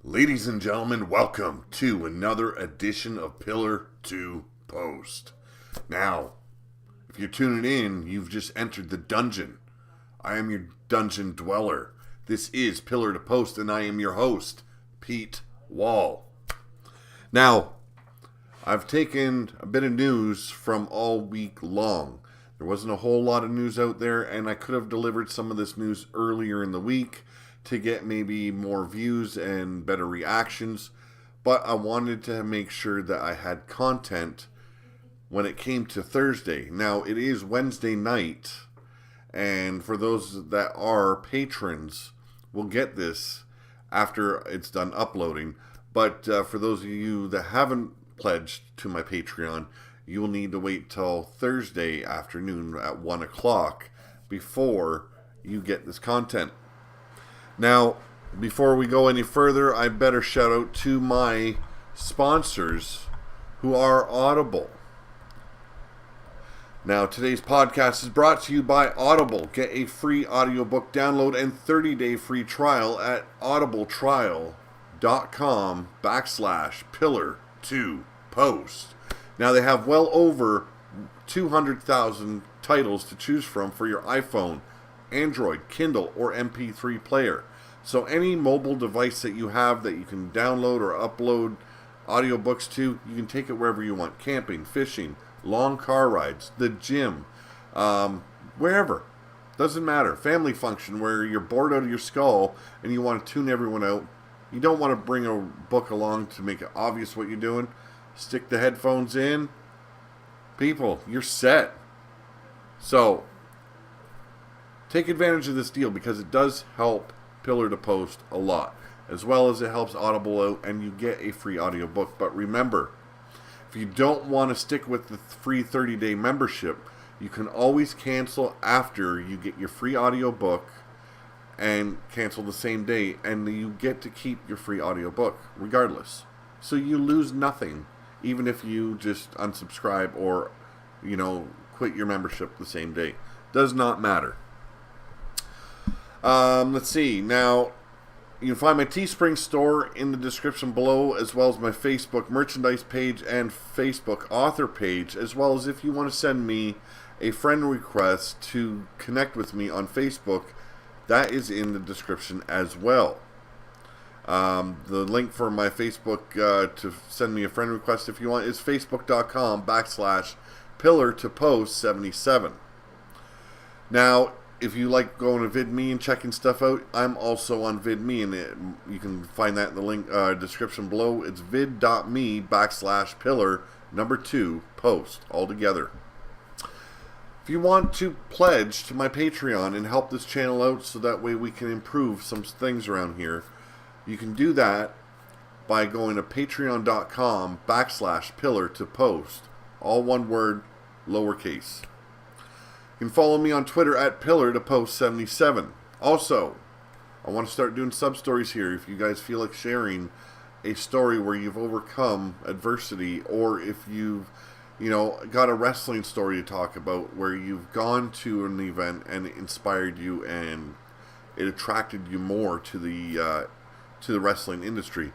Ladies and gentlemen, welcome to another edition of Pillar to Post. Now, if you're tuning in, you've just entered the dungeon. I am your dungeon dweller. This is Pillar to Post, and I am your host, Pete Wall. Now, I've taken a bit of news from all week long. There wasn't a whole lot of news out there, and I could have delivered some of this news earlier in the week to get maybe more views and better reactions, but I wanted to make sure that I had content when it came to Thursday. Now, it is Wednesday night, and for those that are patrons, will get this after it's done uploading, but for those of you that haven't pledged to my Patreon, you will need to wait till Thursday afternoon at 1 o'clock before you get this content. Now, before we go any further, I better shout out to my sponsors who are Audible. Now, today's podcast is brought to you by Audible. Get a free audiobook download and 30-day free trial at audibletrial.com/pillar2post. Now, they have well over 200,000 titles to choose from for your iPhone, Android, Kindle, or MP3 player. So any mobile device that you have that you can download or upload audiobooks to, you can take it wherever you want. Camping, fishing, long car rides, the gym, wherever. Doesn't matter. Family function where you're bored out of your skull and you want to tune everyone out. You don't want to bring a book along to make it obvious what you're doing. Stick the headphones in. People, you're set. So, take advantage of this deal because it does help Pillar to Post a lot, as well as it helps Audible out and you get a free audiobook. But remember, if you don't want to stick with the free 30-day membership, you can always cancel after you get your free audiobook and cancel the same day, and you get to keep your free audiobook regardless. So you lose nothing, even if you just unsubscribe or, quit your membership the same day. Does not matter. Let's see. Now, you can find my Teespring Store in the description below, as well as my Facebook merchandise page and Facebook author page, as well as if you want to send me a friend request to connect with me on Facebook, that is in the description as well. The link for my Facebook to send me a friend request if you want is facebook.com/pillar2post77. Now, if you like going to VidMe and checking stuff out, I'm also on VidMe, and you can find that in the link description below. It's vid.me/pillar2post all together. If you want to pledge to my Patreon and help this channel out so that way we can improve some things around here, you can do that by going to patreon.com/pillar2post. All one word, lowercase. You can follow me on Twitter at pillar2post77. Also, I want to start doing sub-stories here. If you guys feel like sharing a story where you've overcome adversity, or if you've, got a wrestling story to talk about where you've gone to an event and it inspired you and it attracted you more to the wrestling industry,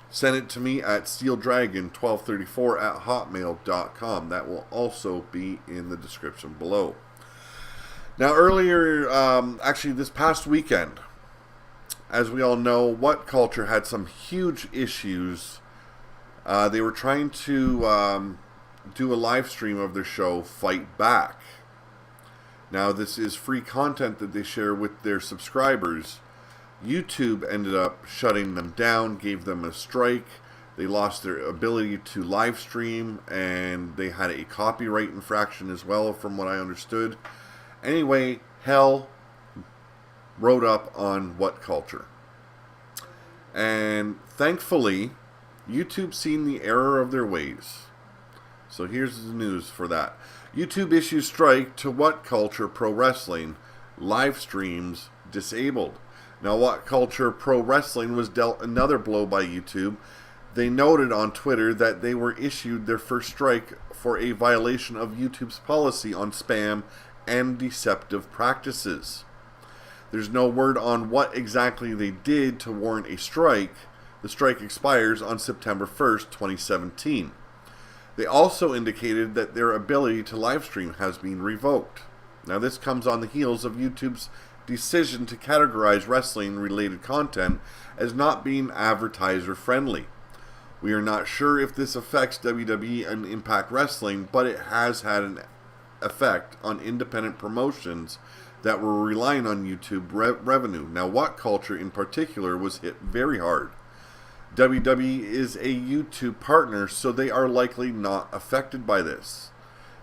send it to me at steeldragon1234@hotmail.com. That will also be in the description below. Now, earlier, actually this past weekend, as we all know, What Culture had some huge issues. They were trying to do a live stream of their show, Fight Back. Now, this is free content that they share with their subscribers. YouTube ended up shutting them down, gave them a strike. They lost their ability to live stream, and they had a copyright infraction as well, from what I understood. Anyway, hell rode up on What Culture. And thankfully, YouTube seen the error of their ways. So here's the news for that. YouTube issues strike to What Culture Pro Wrestling. Live streams disabled. Now, What Culture Pro Wrestling was dealt another blow by YouTube. They noted on Twitter that they were issued their first strike for a violation of YouTube's policy on spam and deceptive practices. There's no word on what exactly they did to warrant a strike, The strike expires on September 1st, 2017. They also indicated that their ability to live stream has been revoked. Now, this comes on the heels of YouTube's decision to categorize wrestling-related content as not being advertiser-friendly. We are not sure if this affects WWE and Impact Wrestling, but it has had an effect on independent promotions that were relying on YouTube revenue. Now, What Culture in particular was hit very hard. WWE is a YouTube partner, so they are likely not affected by this.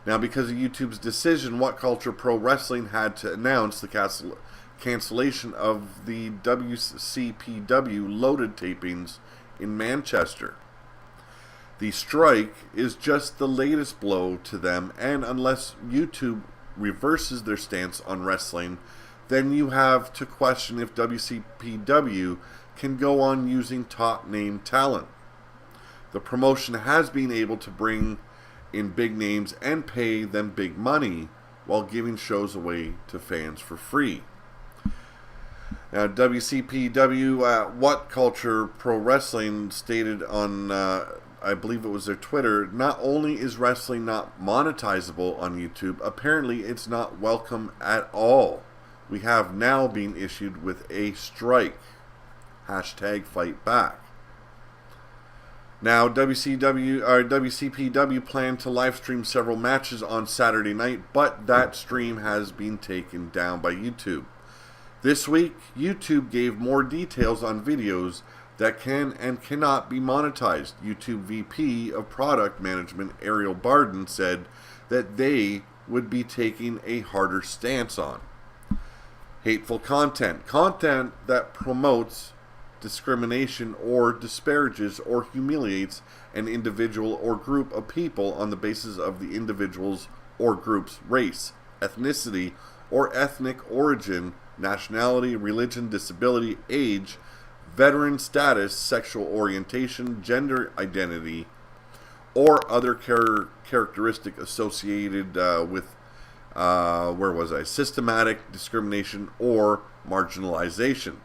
Now, because of YouTube's decision, What Culture Pro Wrestling had to announce the cancellation of the WCPW loaded tapings in Manchester. The strike is just the latest blow to them, and unless YouTube reverses their stance on wrestling, then you have to question if WCPW can go on using top name talent. The promotion has been able to bring in big names and pay them big money while giving shows away to fans for free. Now, WCPW, What Culture Pro Wrestling stated on, I believe it was their Twitter, not only is wrestling not monetizable on YouTube, apparently it's not welcome at all. We have now been issued with a strike. Hashtag fight back. Now, WCPW planned to live stream several matches on Saturday night, but that stream has been taken down by YouTube. This week, YouTube gave more details on videos that can and cannot be monetized. YouTube VP of Product Management Ariel Barden said that they would be taking a harder stance on hateful content that promotes discrimination or disparages or humiliates an individual or group of people on the basis of the individual's or group's race, ethnicity, or ethnic origin, nationality, religion, disability, age, veteran status, sexual orientation, gender identity, or other characteristic associated with systematic discrimination or marginalization.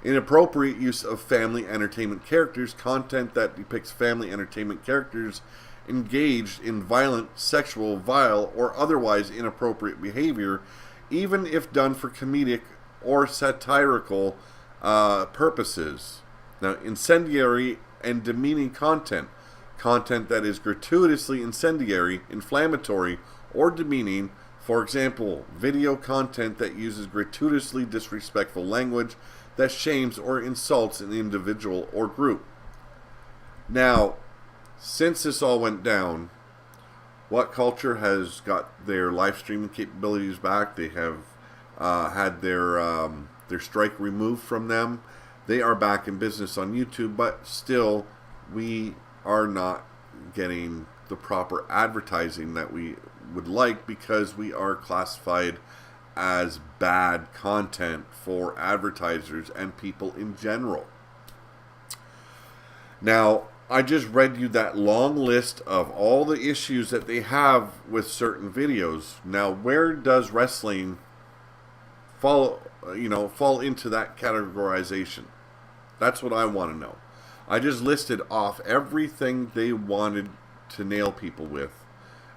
Inappropriate use of family entertainment characters, content that depicts family entertainment characters engaged in violent, sexual, vile, or otherwise inappropriate behavior, even if done for comedic or satirical purposes. Now, incendiary and demeaning content that is gratuitously incendiary, inflammatory, or demeaning. For example, video content that uses gratuitously disrespectful language that shames or insults an individual or group. Now, since this all went down, What Culture has got their live streaming capabilities back. They have had their strike removed from them. They are back in business on YouTube, but still, we are not getting the proper advertising that we would like because we are classified as bad content for advertisers and people in general. Now, I just read you that long list of all the issues that they have with certain videos. Now, where does wrestling fall into that categorization? That's what I want to know. I just listed off everything they wanted to nail people with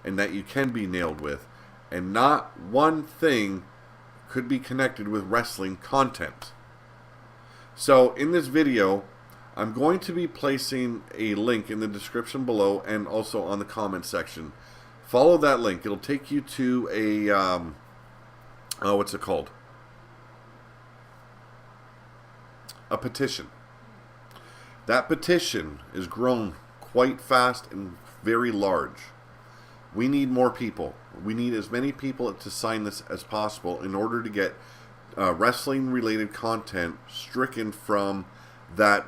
and that you can be nailed with, and not one thing could be connected with wrestling content. So in this video, I'm going to be placing a link in the description below and also on the comment section. Follow that link. It'll take you to a what's it called? A petition. That petition is grown quite fast and very large. We need more people. We need as many people to sign this as possible in order to get wrestling-related content stricken from that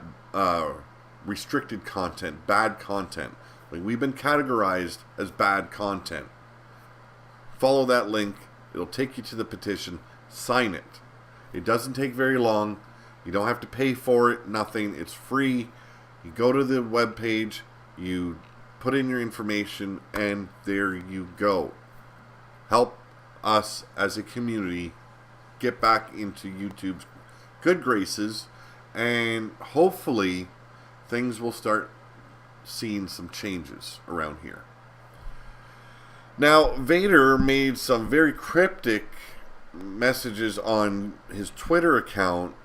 restricted content, bad content. Like, we've been categorized as bad content. Follow that link. It'll take you to the petition. Sign it. It doesn't take very long. You don't have to pay for it. Nothing. It's free. You go to the webpage. You put in your information, and there you go. Help us as a community get back into YouTube's good graces, and hopefully things will start seeing some changes around here. Now, Vader made some very cryptic messages on his Twitter account,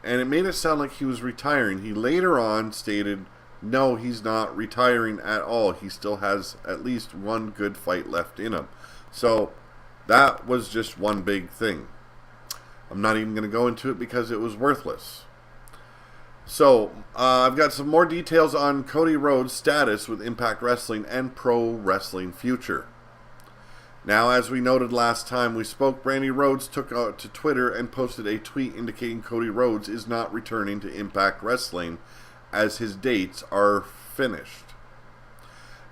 and it made it sound like he was retiring. He later on stated, no, he's not retiring at all. He still has at least one good fight left in him. So, that was just one big thing. I'm not even going to go into it because it was worthless. So, I've got some more details on Cody Rhodes' status with Impact Wrestling and Pro Wrestling Future. Now, as we noted last time we spoke, Brandy Rhodes took to Twitter and posted a tweet indicating Cody Rhodes is not returning to Impact Wrestling as his dates are finished.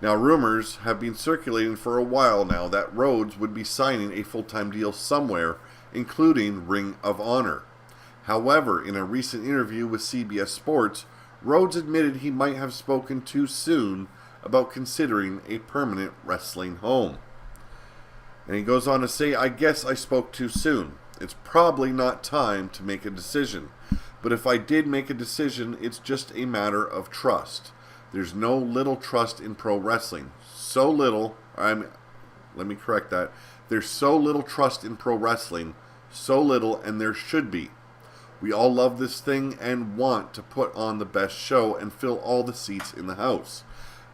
Now, rumors have been circulating for a while now that Rhodes would be signing a full-time deal somewhere, including Ring of Honor. However, in a recent interview with CBS Sports, Rhodes admitted he might have spoken too soon about considering a permanent wrestling home. And he goes on to say, I guess I spoke too soon. It's probably not time to make a decision. But if I did make a decision, it's just a matter of trust. There's no little trust in pro wrestling. So little, let me correct that. There's so little trust in pro wrestling. So little, and there should be. We all love this thing and want to put on the best show and fill all the seats in the house.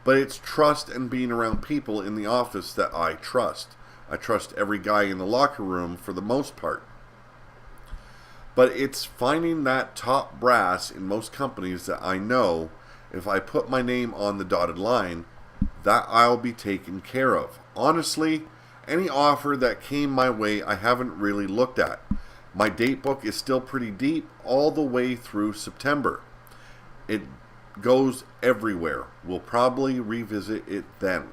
But it's trust and being around people in the office that I trust. I trust every guy in the locker room for the most part. But it's finding that top brass in most companies that I know, if I put my name on the dotted line, that I'll be taken care of. Honestly, any offer that came my way I haven't really looked at. My date book is still pretty deep all the way through September. It goes everywhere. We'll probably revisit it then.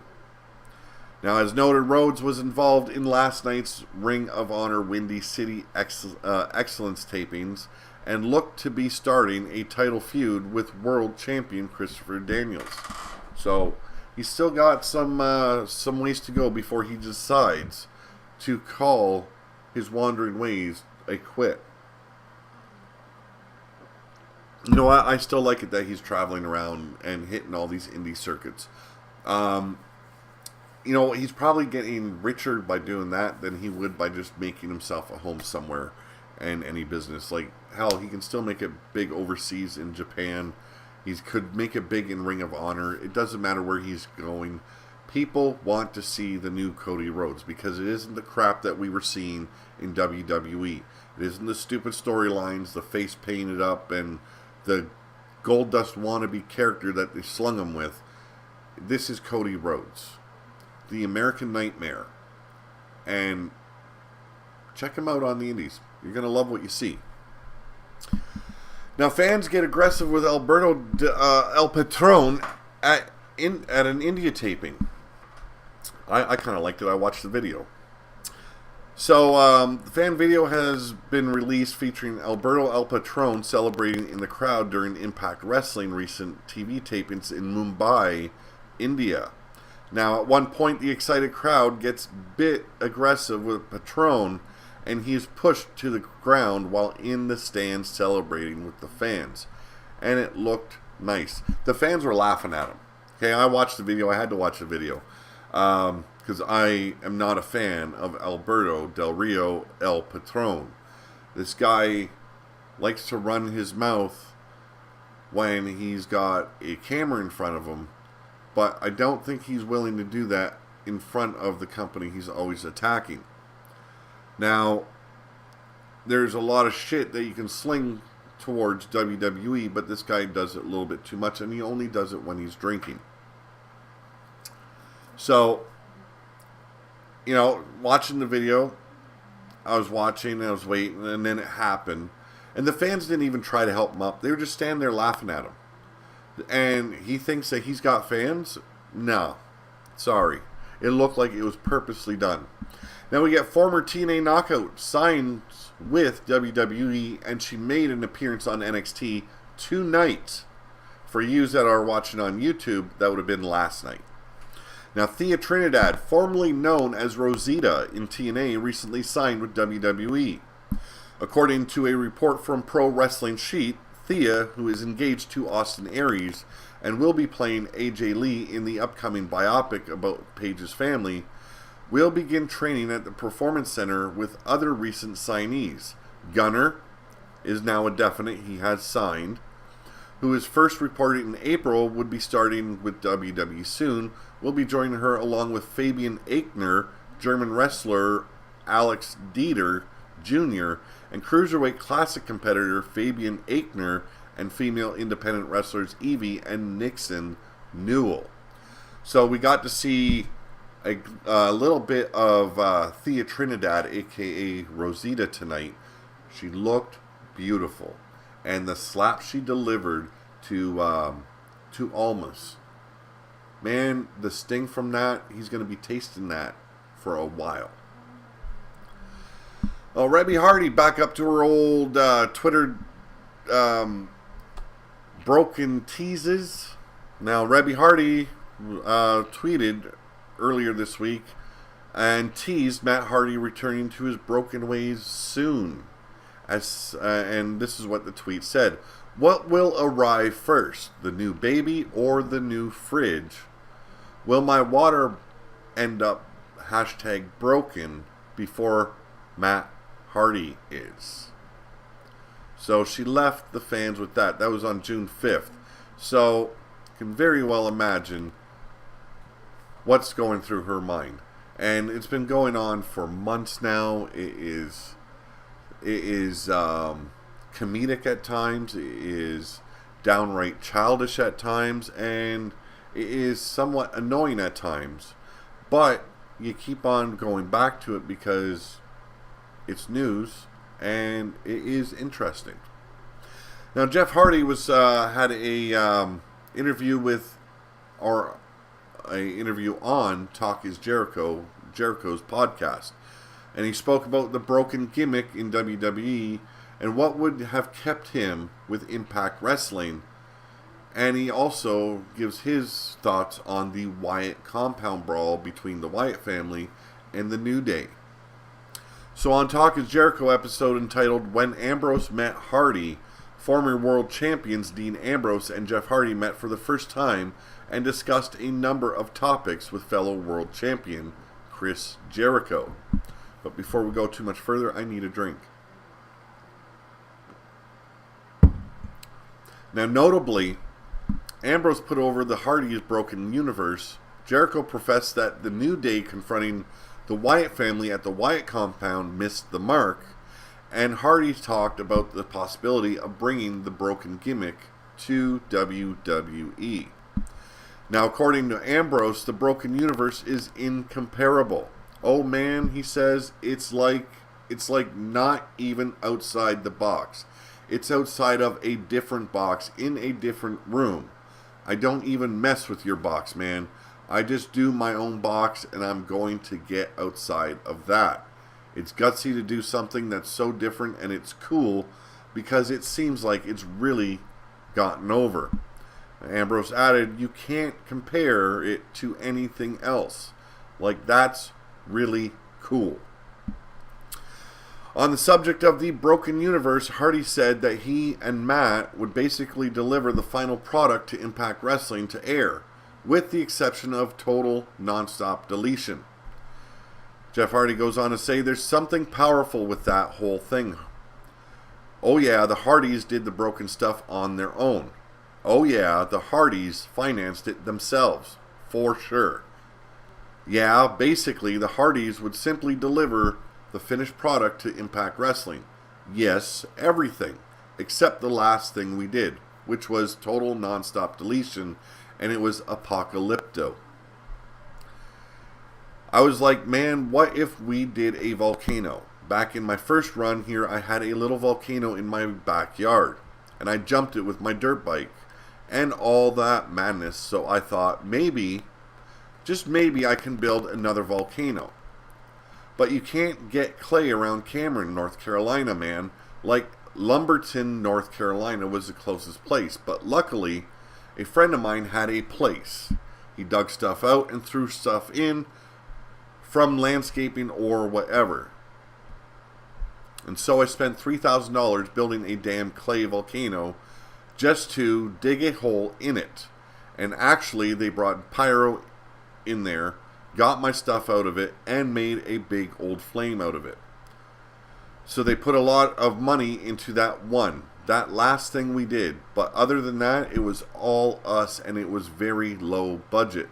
Now, as noted, Rhodes was involved in last night's Ring of Honor Windy City Excellence tapings and looked to be starting a title feud with world champion Christopher Daniels. So, he's still got some ways to go before he decides to call his wandering ways a quit. You know what? I still like it that he's traveling around and hitting all these indie circuits. You know, he's probably getting richer by doing that than he would by just making himself a home somewhere and any business. Like, hell, he can still make it big overseas in Japan. He could make it big in Ring of Honor. It doesn't matter where he's going. People want to see the new Cody Rhodes because it isn't the crap that we were seeing in WWE. It isn't the stupid storylines, the face painted up, and the Goldust wannabe character that they slung him with. This is Cody Rhodes, the American Nightmare, and check him out on the indies. You're going to love what you see. Now, fans get aggressive with Alberto El Patron at an India taping. I kind of liked it. I watched the video. So, the fan video has been released featuring Alberto El Patron celebrating in the crowd during Impact Wrestling recent TV tapings in Mumbai, India. Now, at one point, the excited crowd gets a bit aggressive with Patron, and he is pushed to the ground while in the stands celebrating with the fans. And it looked nice. The fans were laughing at him. Okay, I watched the video. I had to watch the video. Because I am not a fan of Alberto Del Rio El Patron. This guy likes to run his mouth when he's got a camera in front of him. But I don't think he's willing to do that in front of the company he's always attacking. Now, there's a lot of shit that you can sling towards WWE, but this guy does it a little bit too much, and he only does it when he's drinking. So, you know, watching the video, I was watching, I was waiting, and then it happened. And the fans didn't even try to help him up. They were just standing there laughing at him. And he thinks that he's got fans? No. Sorry. It looked like it was purposely done. Now we get former TNA Knockout signed with WWE, and she made an appearance on NXT tonight. For you that are watching on YouTube, that would have been last night. Now, Thea Trinidad, formerly known as Rosita in TNA, recently signed with WWE. According to a report from Pro Wrestling Sheet, Thea, who is engaged to Austin Aries and will be playing AJ Lee in the upcoming biopic about Paige's family, will begin training at the Performance Center with other recent signees. Gunner is now a definite, he has signed, who is first reported in April would be starting with WWE soon, will be joining her along with Fabian Aichner, German wrestler Alex Dieter Jr., and Cruiserweight Classic competitor Fabian Aichner, and female independent wrestlers Evie and Nixon Newell. So we got to see a little bit of Thea Trinidad, aka Rosita, tonight. She looked beautiful, and the slap she delivered to Almas, man, the sting from that, he's going to be tasting that for a while. Oh, Reby Hardy back up to her old Twitter broken teases. Now, Reby Hardy tweeted earlier this week and teased Matt Hardy returning to his broken ways soon. And this is what the tweet said. What will arrive first, the new baby or the new fridge? Will my water end up #broken before Matt Hardy is? So she left the fans with that. That was on June 5th. So you can very well imagine what's going through her mind. And it's been going on for months now. It is comedic at times. It is downright childish at times. And it is somewhat annoying at times. But you keep on going back to it because it's news. And it is interesting. Now, Jeff Hardy was had a interview with, or a interview on Talk Is Jericho, Jericho's podcast, and he spoke about the broken gimmick in WWE and what would have kept him with Impact Wrestling. And he also gives his thoughts on the Wyatt compound brawl between the Wyatt family and the New Day. So on Talk Is Jericho episode entitled When Ambrose Met Hardy, former world champions Dean Ambrose and Jeff Hardy met for the first time and discussed a number of topics with fellow world champion Chris Jericho. But before we go too much further, I need a drink. Now notably, Ambrose put over the Hardy's broken universe. Jericho professed that the New Day confronting the Wyatt family at the Wyatt compound missed the mark, and Hardy talked about the possibility of bringing the broken gimmick to WWE. Now, according to Ambrose, the broken universe is incomparable. Oh man, he says, it's like not even outside the box. It's outside of a different box in a different room. I don't even mess with your box, man. I just do my own box, and I'm going to get outside of that. It's gutsy to do something that's so different, and it's cool because it seems like it's really gotten over. Ambrose added, you can't compare it to anything else. Like, that's really cool. On the subject of the broken universe, Hardy said that he and Matt would basically deliver the final product to Impact Wrestling to air, with the exception of total Nonstop Deletion. Jeff Hardy goes on to say there's something powerful with that whole thing. Oh yeah, the Hardys did the broken stuff on their own. Oh yeah, the Hardys financed it themselves, for sure. Yeah, basically the Hardys would simply deliver the finished product to Impact Wrestling. Yes, everything, except the last thing we did, which was total Nonstop Deletion, and it was Apocalypto. I was like, man, what if we did a volcano? Back in my first run here, I had a little volcano in my backyard, and I jumped it with my dirt bike, and all that madness, so I thought, maybe, just maybe I can build another volcano. But you can't get clay around Cameron, North Carolina, man. Like, Lumberton, North Carolina was the closest place, but luckily, a friend of mine had a place. He dug stuff out and threw stuff in from landscaping or whatever. And so I spent $3,000 building a damn clay volcano just to dig a hole in it. And actually, they brought pyro in there, got my stuff out of it, and made a big old flame out of it. So they put a lot of money into that last thing we did. But other than that, it was all us, and it was very low budget.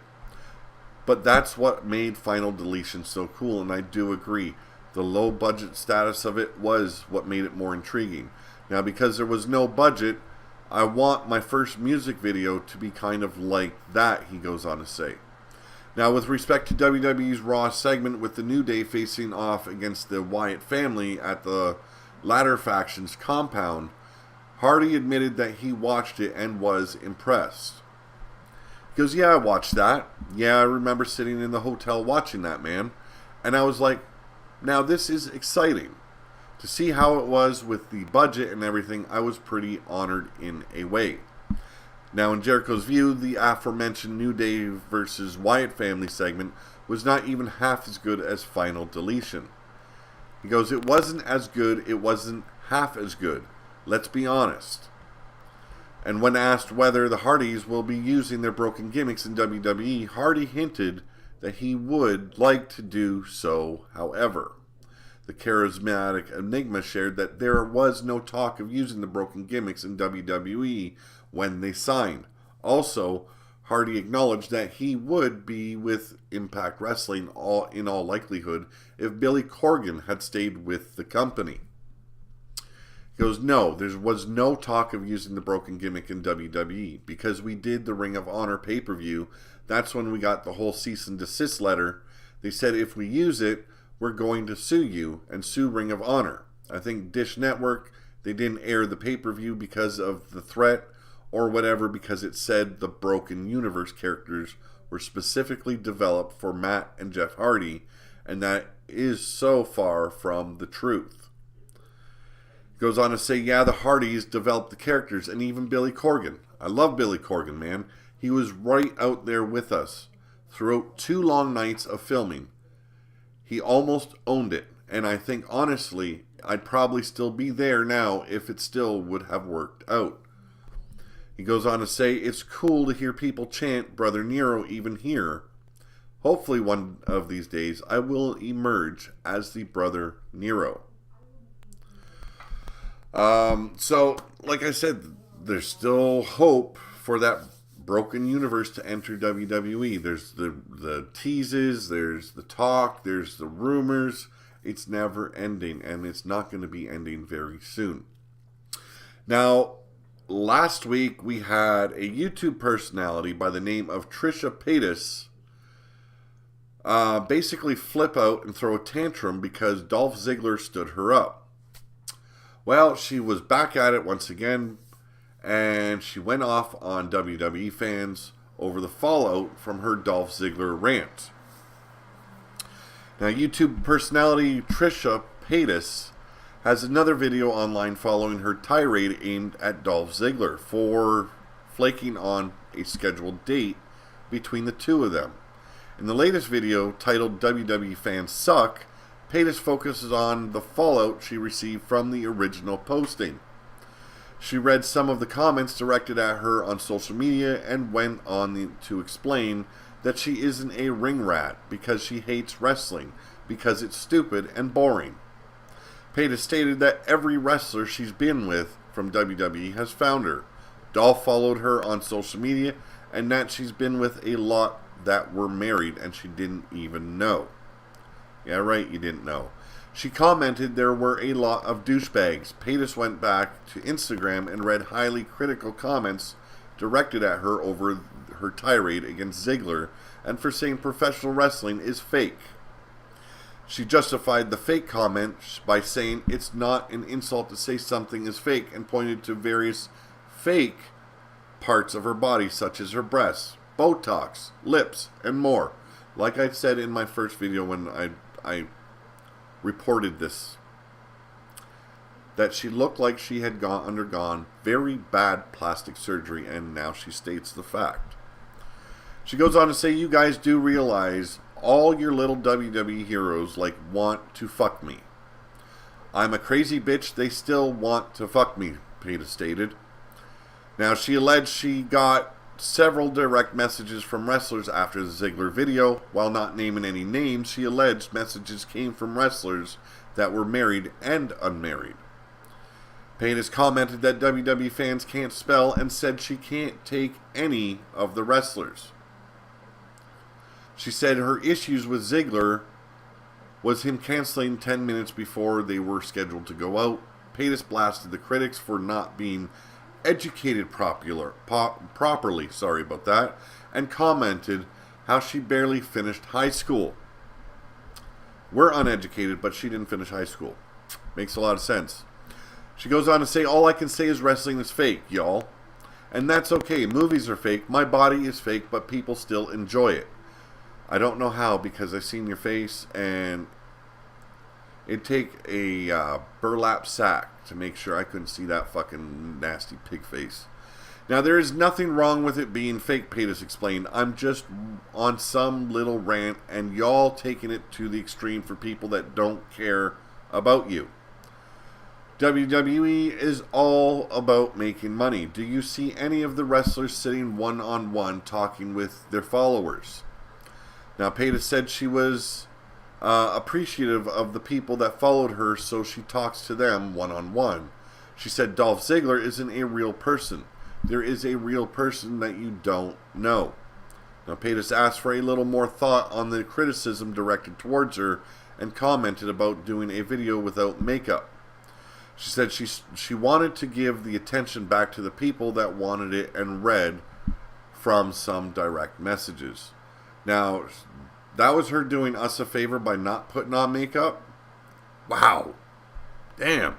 But that's what made Final Deletion so cool, and I do agree. The low budget status of it was what made it more intriguing. Now, because there was no budget, I want my first music video to be kind of like that, he goes on to say. Now, with respect to WWE's Raw segment with the New Day facing off against the Wyatt family at the latter faction's compound, Hardy admitted that he watched it and was impressed. He goes, yeah, I watched that. Yeah, I remember sitting in the hotel watching that, man. And I was like, now this is exciting. To see how it was with the budget and everything, I was pretty honored in a way. Now, in Jericho's view, the aforementioned New Day versus Wyatt family segment was not even half as good as Final Deletion. He goes, it wasn't as good, it wasn't half as good. Let's be honest. And when asked whether the Hardys will be using their broken gimmicks in WWE, Hardy hinted that he would like to do so, however. The charismatic Enigma shared that there was no talk of using the broken gimmicks in WWE when they signed. Also, Hardy acknowledged that he would be with Impact Wrestling in all likelihood if Billy Corgan had stayed with the company. He goes, no, there was no talk of using the broken gimmick in WWE because we did the Ring of Honor pay-per-view. That's when we got the whole cease and desist letter. They said if we use it, we're going to sue you and sue Ring of Honor. I think Dish Network, they didn't air the pay-per-view because of the threat or whatever, because it said the Broken Universe characters were specifically developed for Matt and Jeff Hardy, and that is so far from the truth. He goes on to say, yeah, the Hardys developed the characters, and even Billy Corgan. I love Billy Corgan, man. He was right out there with us throughout 2 long nights of filming. He almost owned it, and I think honestly, I'd probably still be there now if it still would have worked out. He goes on to say, it's cool to hear people chant Brother Nero even here. Hopefully one of these days I will emerge as the Brother Nero. So, like I said, there's still hope for that Broken Universe to enter WWE. There's the teases, there's the talk, there's the rumors. It's never ending, and it's not going to be ending very soon. Now, last week we had a YouTube personality by the name of Trisha Paytas basically flip out and throw a tantrum because Dolph Ziggler stood her up. Well, she was back at it once again, and she went off on WWE fans over the fallout from her Dolph Ziggler rant. Now, YouTube personality Trisha Paytas has another video online following her tirade aimed at Dolph Ziggler for flaking on a scheduled date between the two of them. In the latest video, titled WWE Fans Suck, Paytas focuses on the fallout she received from the original posting. She read some of the comments directed at her on social media and went on to explain that she isn't a ring rat because she hates wrestling, because it's stupid and boring. Paytas stated that every wrestler she's been with from WWE has found her. Dolph followed her on social media, and that she's been with a lot that were married and she didn't even know. Yeah, right, you didn't know. She commented there were a lot of douchebags. Paytas went back to Instagram and read highly critical comments directed at her over her tirade against Ziggler and for saying professional wrestling is fake. She justified the fake comment by saying it's not an insult to say something is fake and pointed to various fake parts of her body such as her breasts, Botox, lips, and more. Like I said in my first video when I reported this, that she looked like she had undergone very bad plastic surgery, and now she states the fact. She goes on to say, you guys do realize all your little WWE heroes want to fuck me. I'm a crazy bitch, they still want to fuck me, Paytas stated. Now, she alleged she got several direct messages from wrestlers after the Ziggler video. While not naming any names, she alleged messages came from wrestlers that were married and unmarried. Paytas commented that WWE fans can't spell and said she can't take any of the wrestlers. She said her issues with Ziggler was him canceling 10 minutes before they were scheduled to go out. Paytas blasted the critics for not being educated properly, sorry about that, and commented how she barely finished high school. We're uneducated, but she didn't finish high school. Makes a lot of sense. She goes on to say, all I can say is wrestling is fake, y'all. And that's okay. Movies are fake. My body is fake, but people still enjoy it. I don't know how, because I've seen your face, and it'd take a burlap sack to make sure I couldn't see that fucking nasty pig face. Now, there is nothing wrong with it being fake, Paytas explained. I'm just on some little rant, and y'all taking it to the extreme for people that don't care about you. WWE is all about making money. Do you see any of the wrestlers sitting one-on-one talking with their followers? Now, Paytas said she was appreciative of the people that followed her, so she talks to them one-on-one. She said Dolph Ziggler isn't a real person. There is a real person that you don't know. Now, Paytas asked for a little more thought on the criticism directed towards her and commented about doing a video without makeup. She said she wanted to give the attention back to the people that wanted it and read from some direct messages. Now, that was her doing us a favor by not putting on makeup. Wow. Damn.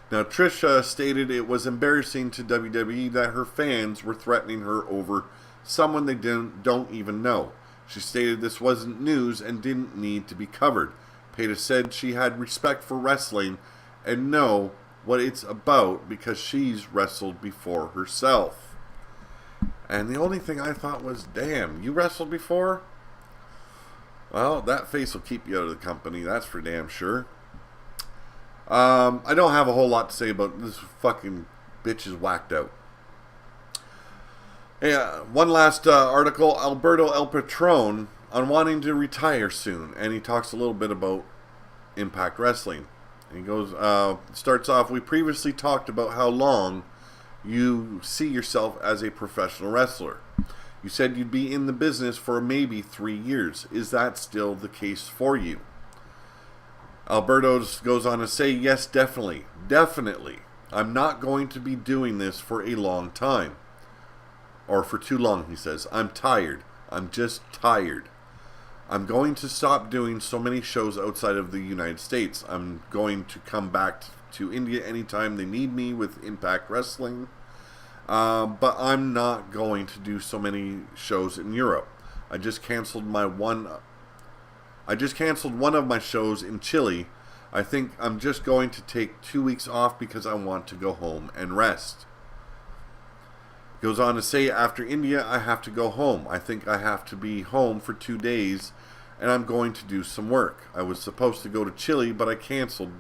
Now, Trisha stated it was embarrassing to WWE that her fans were threatening her over someone they don't even know. She stated this wasn't news and didn't need to be covered. Paytas said she had respect for wrestling and know what it's about because she's wrestled before herself. And the only thing I thought was, damn, you wrestled before? Well, that face will keep you out of the company, that's for damn sure. I don't have a whole lot to say about this. Fucking bitch is whacked out. Yeah, one last article. Alberto El Patron on wanting to retire soon, and he talks a little bit about Impact Wrestling. And he goes, starts off, we previously talked about how long you see yourself as a professional wrestler. You said you'd be in the business for maybe 3 years. Is that still the case for you? Alberto goes on to say, yes, definitely. Definitely. I'm not going to be doing this for a long time. Or for too long, he says. I'm tired. I'm just tired. I'm going to stop doing so many shows outside of the United States. I'm going to come back to India anytime they need me with Impact Wrestling. But I'm not going to do so many shows in Europe. I just canceled one of my shows in Chile. I think I'm just going to take 2 weeks off because I want to go home and rest. Goes on to say, after India, I have to go home. I think I have to be home for 2 days, and I'm going to do some work. I was supposed to go to Chile, but I canceled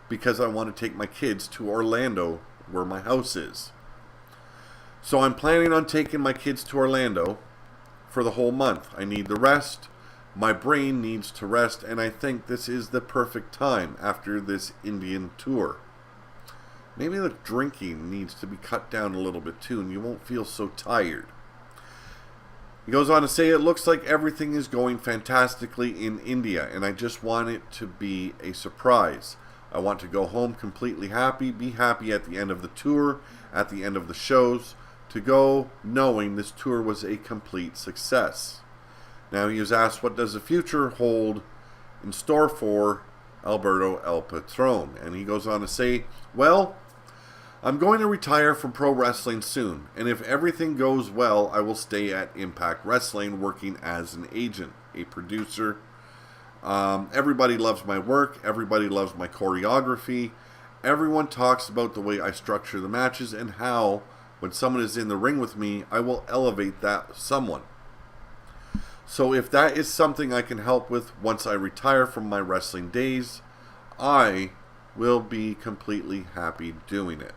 because I want to take my kids to Orlando, where my house is. So I'm planning on taking my kids to Orlando for the whole month. I need the rest. My brain needs to rest, and I think this is the perfect time after this Indian tour. Maybe the drinking needs to be cut down a little bit too, and you won't feel so tired. He goes on to say, it looks like everything is going fantastically in India, and I just want it to be a surprise. I want to go home completely happy, be happy at the end of the tour, at the end of the shows, to go knowing this tour was a complete success. Now he was asked, what does the future hold in store for Alberto El Patron? And he goes on to say, well, I'm going to retire from pro wrestling soon, and if everything goes well, I will stay at Impact Wrestling working as an agent, a producer. Everybody loves my work. Everybody loves my choreography. Everyone talks about the way I structure the matches and how, when someone is in the ring with me, I will elevate that someone. So if that is something I can help with once I retire from my wrestling days, I will be completely happy doing it.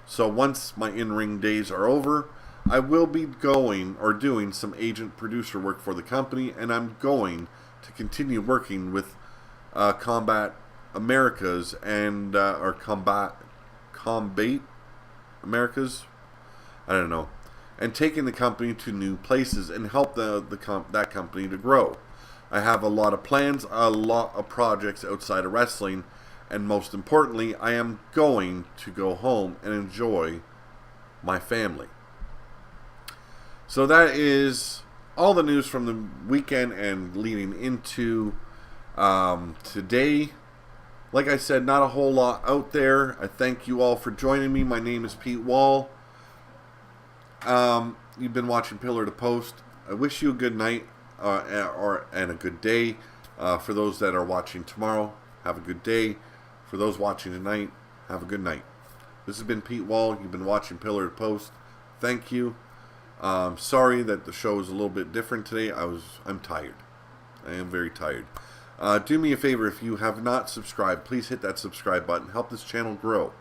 So once my in-ring days are over, I will be going or doing some agent producer work for the company, and I'm going to continue working with Combat Americas and or Combat Americas, I don't know, and taking the company to new places and help that company to grow. I have a lot of plans, a lot of projects outside of wrestling, and most importantly, I am going to go home and enjoy my family. So that is all the news from the weekend and leading into today. Like I said, not a whole lot out there. I thank you all for joining me. My name is Pete Wall. You've been watching Pillar to Post. I wish you a good night and a good day. For those that are watching tomorrow, have a good day. For those watching tonight, have a good night. This has been Pete Wall. You've been watching Pillar to Post. Thank you. Sorry that the show is a little bit different today. I'm tired. I am very tired. Do me a favor, if you have not subscribed, please hit that subscribe button. Help this channel grow.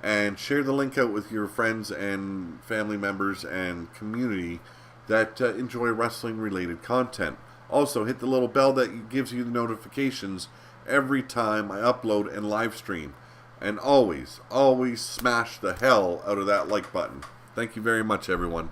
And share the link out with your friends and family members and community that enjoy wrestling-related content. Also, hit the little bell that gives you the notifications every time I upload and live stream. And always, always smash the hell out of that like button. Thank you very much, everyone.